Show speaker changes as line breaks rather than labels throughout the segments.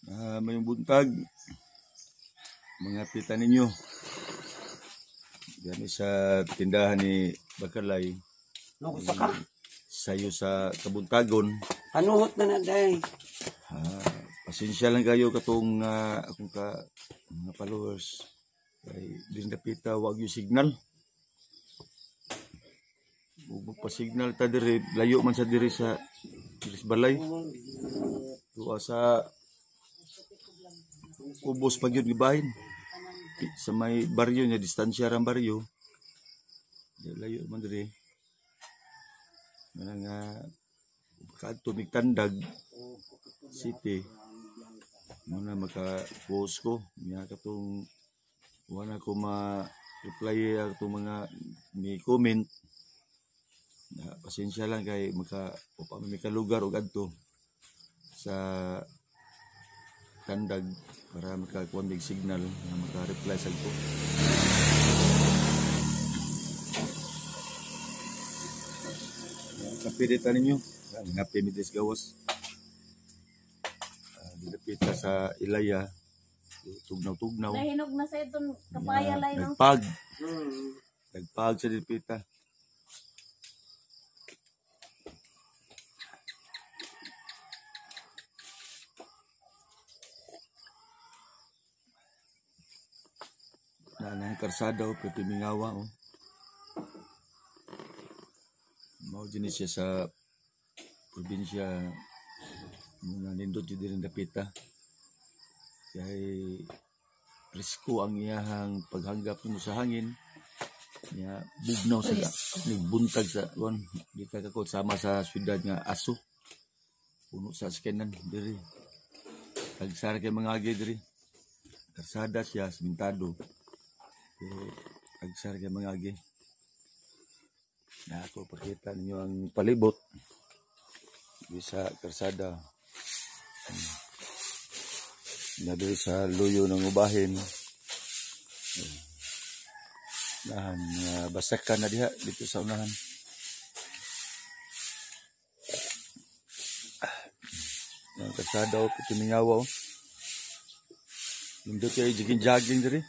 Mayong buntag, mga pita ninyo. Yan sa tindahan ni Bakalay. Sayo sa kabuntagon.
Panuhot na day.
Pasensya lang kayo katong akong mga followers. Kay din napita wag yung signal. Ug pa-signal ta diri, layo man sa diri sa balay. Tuwa sa ubos pag yun gibahin. Sa may baryo niya, distansya ram baryo. Layo man diri. Mga kadto Migtandag City. Muna maka-post ko. Niya katong wala ko ma-reply atong mga may comment. Pasensya lang kay may kalugar og adto sa Tandag para makakuha mig signal na maka-reply sa ko. Kapilitan ninyo, ngapi midis gawas. Dilapita sa Ilaya, tugnaw-tugnaw.
Nahinog na sa itong kapaya lay no.
Nagpag sa dilapita. Nanang karsada o Pitimingawa o. Mao din siya sa probinsya muna nindot yun din dapita. Kaya risko ang iyahang paghanggap mo sa hangin. Niya bugnaw sa nagbuntag sa di ka kakot sama sa syudad nga aso. Puno sa skenan diri. Tagsara kay mga agi diri. Karsada siya simentado. Agsar kay mga agi. Na ako pakita ninyo ang palibot sa karsada. Nabi sa luyo ng ubahin. Nahan basakan na diha dito sa unahan. Ang karsada o Pitimingawa o. Nindot kayo jogging diri.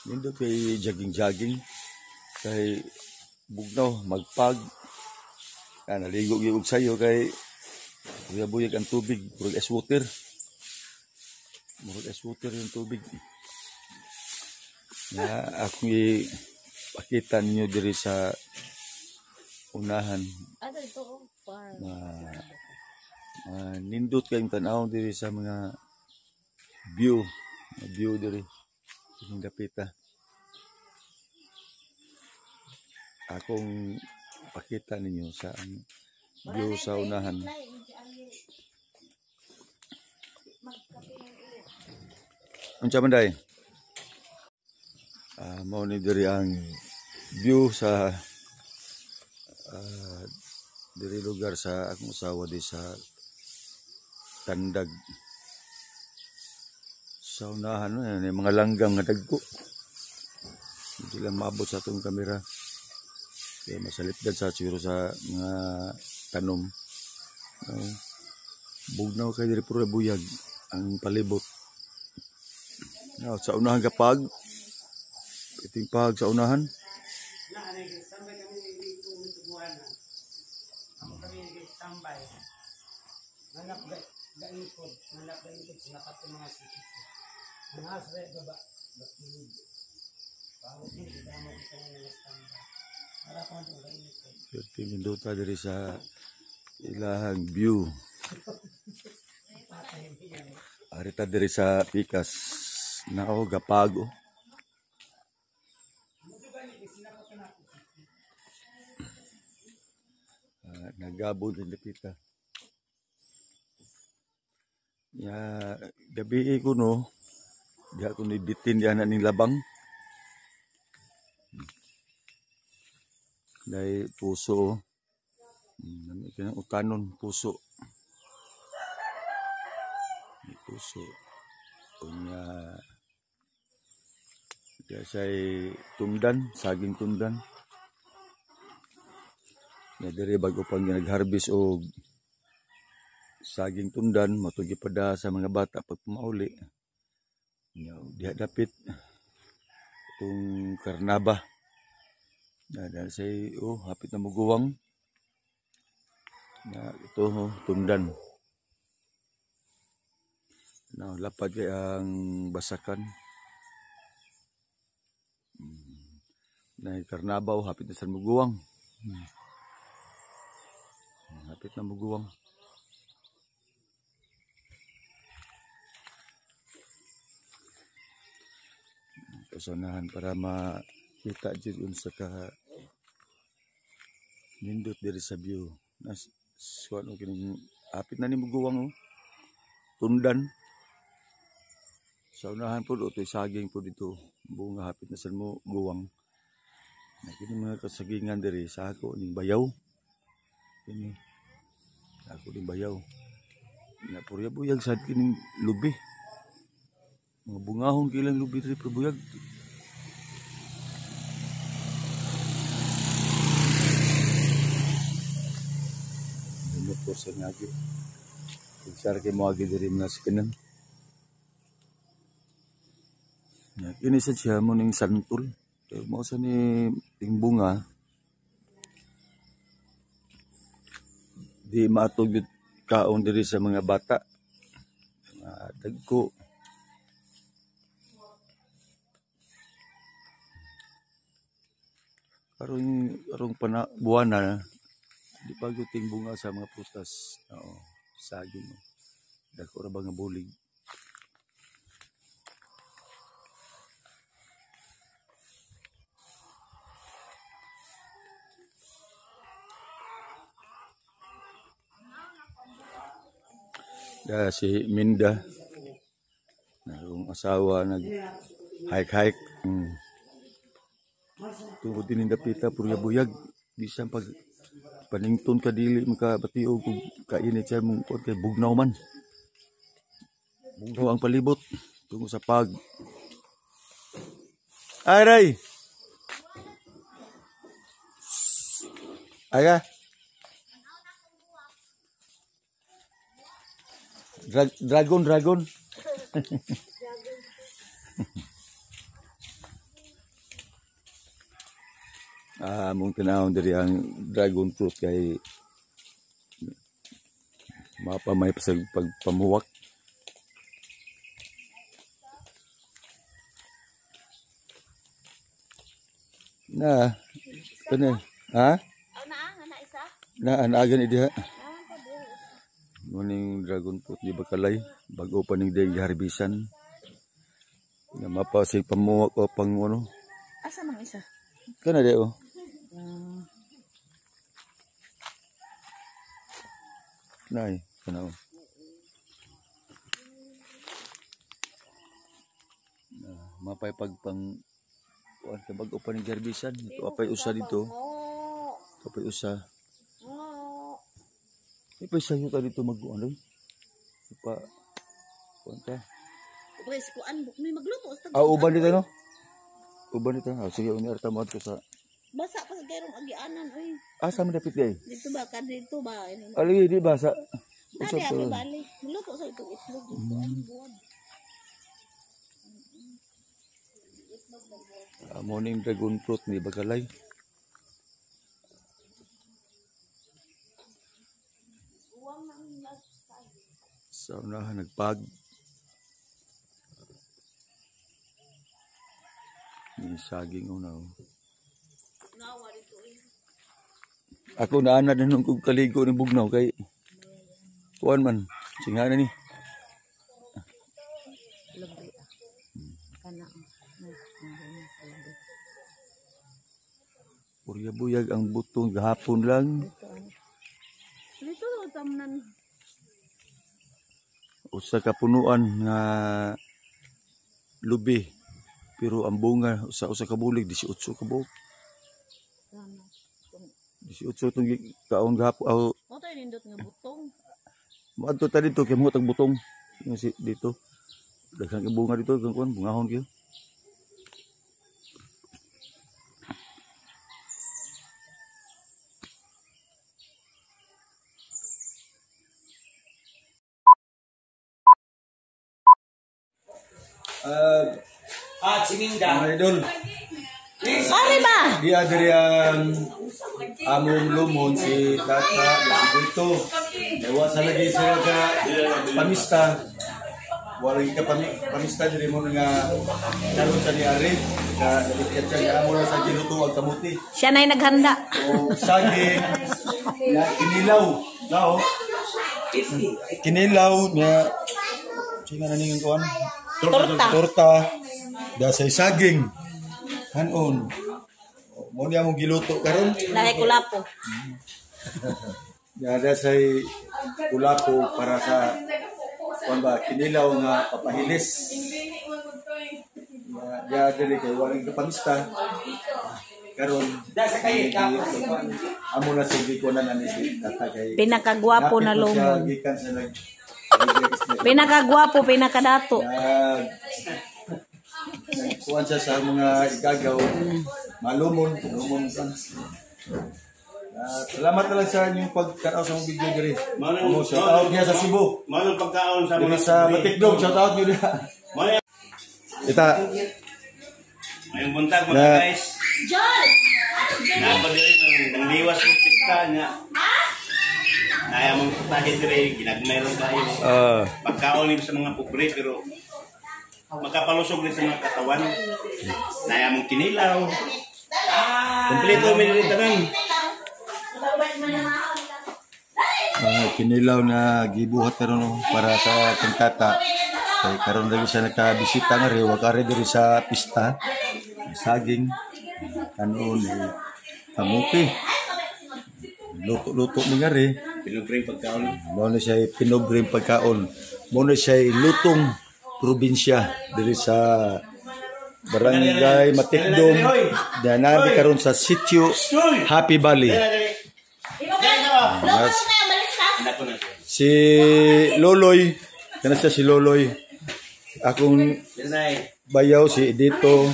Nindot kay jogging kay bugnaw magpag naligo gyud sayo kay buyag ang tubig murag ice water yung tubig na ako ipakita ninyo diri sa unahan nindot kayong tanaw diri sa mga view diri yung dapita. Akong pakita ninyo sa view sa unahan. Unsa man day? Mao ni diri ang view sa diri lugar sa akong usawa di sa Tandag. Sa unahan mga langgam nga dagko. Hindi lang maabot sa atong kamera. Kaya masalipdan sa siguro sa mga tanom. Bugnaw kay diri puro buyag ang palibot. Sa unahan kapag iting pag sa unahan. Minuta dari sa ilahang view. Arita dari sa pikas nao gapago. Nagabon din dapita. Ya gabi ko no. Di ako nibitin diyan ning labang. Dahil puso. Kanang utanon puso. Puso. Punya dia say tundan, saging tundan. Na diri bago pang nag-harvest og saging tundan matugi pada sa mga bata pag pumauli. Diha dapit itong karnaba. Dahil say hapit na muguwang. Na ito tundan. Lapad kay ang basakan. Na karnabaw hapit na sa muguwang. Hapit na muguwang. Kasanahan para makita dyan sa nindot diri sa view. Hapit na ni muguwang tundan. Sa unahan po ito saging po dito. Bunga hapit na sa muguwang. Kini mga kasagingan diri sa ako ning bayaw. Kini ako ning bayaw. Na purya-buyag sad kining lubi. Mga bungahon kilang lubi diri purya-buyag. Motor sa ngagi. Sar kay mo agi diri mga sikanan. Kini sa siya mo ning santol. Kaya mo sa ni ting bunga. Di matog kaon diri sa mga bata. Mga dagko. Karong buwan na di pa ting bunga sa mga prutas. Saging. Dako ra ba nga bulig. Si Minda, yung asawa nag-hike-hike. Tungkol din yung dapita, purya-buyag. Bisan pag panington ka dili, makabatiog kung kainit siya mong kay bugnaw man. Bugnaw ang palibot. Tungkol sa pag. Aray! Aga? Dragon. Mong tinawon diri ang dragon fruit kay mapamay sa pagpamuwak. Kani, ha?
Isa?
Naagan idiha. Muning dragon fruit di Bakalay, bago pa ning day harbisan. Na mapasig pamuwak o pang ano.
Asa mang isa?
Kana dayo. Nay, kana. Mapay pagpang kuan sa bago pa ning harbisan. Ito apay usa dito. Apay usa. Ipay sayo ka dito mag-ano? Ipa kuanta.
Okay, si kuan may magluto
uban dito no? Uban dito. Sige uni arta mo ato sa
basa pa sa gayrong agianan oy.
Sa mi dapit gay.
Dito ba dito ba?
Ali di basa.
Usap to. Magluto sa ito itlog.
Morning dragon fruit ni Bakalay. Sa unahan nagpag. Yung saging unaw. Ako naana na nung kong kaligo ni bugnaw kay kuan man. Singana ni. Purya-buyag ang butong gahapon lang.
Dito tamnan.
Usa ka punuan nga lubi pero ang bunga usa ka bulig 18 ka buok. 18 tong kaon gahapon.
Mo tayo nindot nga butong.
Moadto ta dito kay mo tag butong dito. Daghang bunga dito kang kuan bungahon kay.
At si Minda.
Mga idol.
Pare ba?
Di adiri ang among lumon si Tata dito. Ewa sa lagi sila ka pamista. Walang ka pamista diri mo nga karon sa ni Ari. Ka nabikyan siya amo na sa giluto ang kamuti.
Siya na'y naghanda.
O saging na kinilaw. Now, kinilaw niya singa na ning kuan? Torta. Da say saging. Hanon. Mo niya mong giluto karon.
Lahi kulapo.
Ada say kulapo para sa kuan ba kinilaw nga papahilis. Ya diri kay walang kapamista. Karon
Sa kayo,
amo na sige ko na nani si Tata kay
Pinakagwapo na lumon.
gikan sa
Pinakagwapo, pinakadato.
kuan siya sa mga igagaw lumon kan. Salamat na lang sa inyong pagkaraw sa mga video diri. Mo shout out niya sa Cebu.
Manong pagkaon sa
Diri
mga
sa Matikdom, shout out niyo diha. Ita
Ngayong buntag mga
Na-
guys. Napagdiri ng liwas ng pista niya. Naya mong tahi diri, ginagmayroon tayo. Pagkaon sa mga pobre pero magkapalusog rin sa mga katawan. Naya mong kinilaw. Kompleto mo rin tanan.
kinilaw na gibuhat karon para sa ating Tata. Kay karon dali siya nakabisita nga ri wa kare diri sa pista. Saging kanon kamuti. Luto-luto mi nga ri.
Pinubreng pagkaon.
Mo na siya pinobreng pagkaon. Mo na siya lutong probinsya diri sa Barangay Matikdom. Danami karon sa sitio Happy Valley. Yes. Si Loloy, kana siya si Loloy. Akong bayaw si Edito.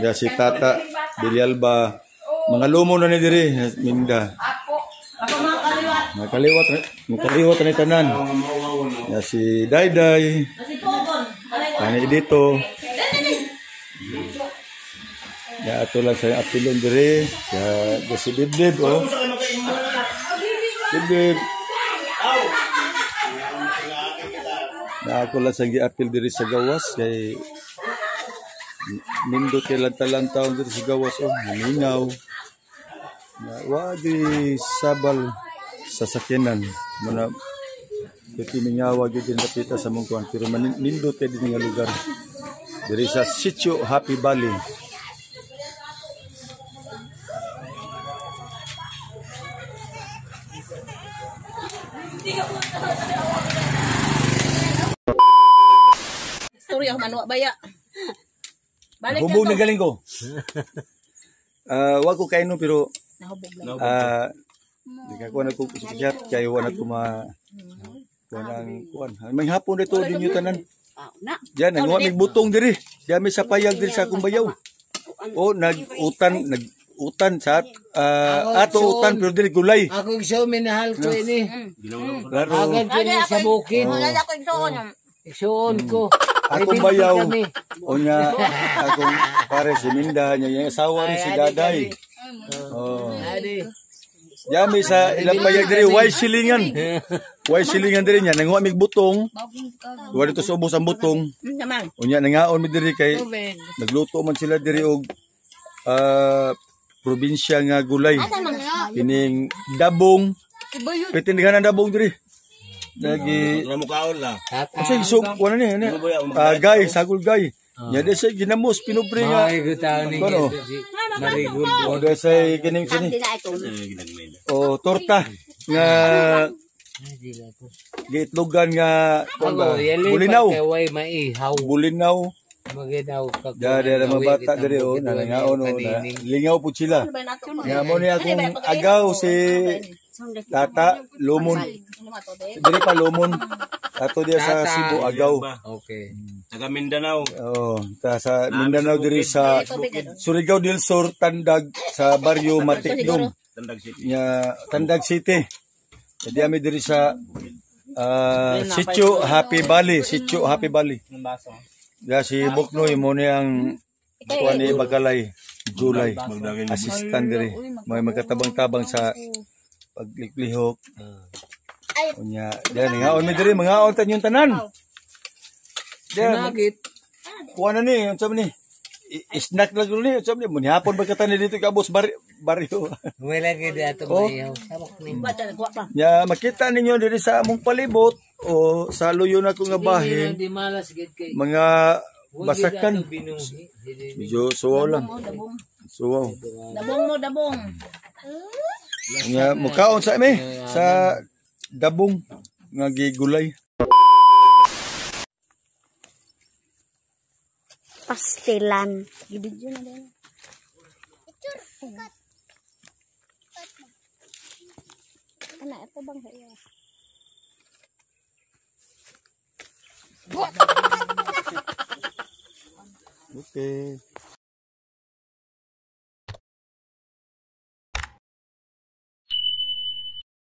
Ya si Tata Bilialba. Mga lumo na ni diri Minda. Makaliwat na tanan. Ya si Dayday. Kani Edito. Ya ato lang sa apilon diri. Ya si Bibib oh. Bibib. Na ako lang sa giapil diri sa gawas kay nindot kay lantaw diri sa gawas oh, minaw. Na wagi sabal sa sakyanan mana kiti mingawa gyud din napita sa mong kuan pero nindot kay din nga lugar diri sa sitio Happy Valley.
Story ako manwa baya. Balik
Hubog na
ka to.
galing ko. Wag ko kainom pero
Nahubog lang.
di ka kuha na ko kusaksyat kaya wala ko ma kuha ng kuhan. May hapon dito din yung tanan. Diyan, nagwa may butong diri. Diyan may sapayag diri sa akong bayaw. O, nag-utan sa ato utan pero diri gulay.
Ako gusto minahal ko ini.
Laro,
Agad ko ni sa bukid.
Wala ko igsoon.
Igsuon ko.
akong bayaw. O nga, akong pare si Minda, niya yung asawa ni si Daday. Oh.
Adi.
Diyan may sa ilang payag diri, why silingan? Why silingan diri niya, nanguha mig butong. Wala dito sa ubos ang butong.
Naman.
Unya nangaon mi diri kay nagluto man sila diri og probinsya nga gulay. Kining dabong. Pitindihan ang dabong diri. Lagi
Ramukaon lang.
kasi so wala ni gay sagol gay. Ya de say ginamos pinubre nga.
Ay gutaw ni
Ano?
Marigol.
O de say kining sini. O torta nga gitlogan nga bulinaw.
Kaway maihaw.
Bulinaw.
Maginaw ka.
Dada mga bata diri o nanangaon o lingaw pud sila. Nga mo ni akong agaw si Tata Lumon. Diri pa Lumon. Ato dia sa Cebu agaw.
Okay.
Taga Mindanao.
Oh, ta sa Mindanao diri sa Surigao del Sur Tandag sa baryo Matikdom.
Tandag City.
Nya Tandag City. Jadi ami diri sa Sitio Happy Valley. Sitio Happy Valley. Ya si Buknoy mo ang kuha ni Bagalay. July. Assistant diri. May magkatabang-tabang sa pagliklihok. Unya, yan ngaon mi diri mga on tan yung tanan.
Nagit.
Kuha na ni, unsa man ni? Snack lang ni, unsa man ni? Mun hapon ba katan dito ka boss baryo.
May lagi di ato
Oh.
bayaw. Sabak ni.
Ya makita ninyo diri sa among palibot o sa luyo na ko nga bahin,
Di malas gid kay.
mga basakan.
Binuhi.
Medyo suwaw lang. Suwaw.
Dabong mo, dabong.
Nga mukaon sa mi sa dabong nga gigulay.
Pastilan. Gibidyo na din. Ana, ito bang hayo?
Okay.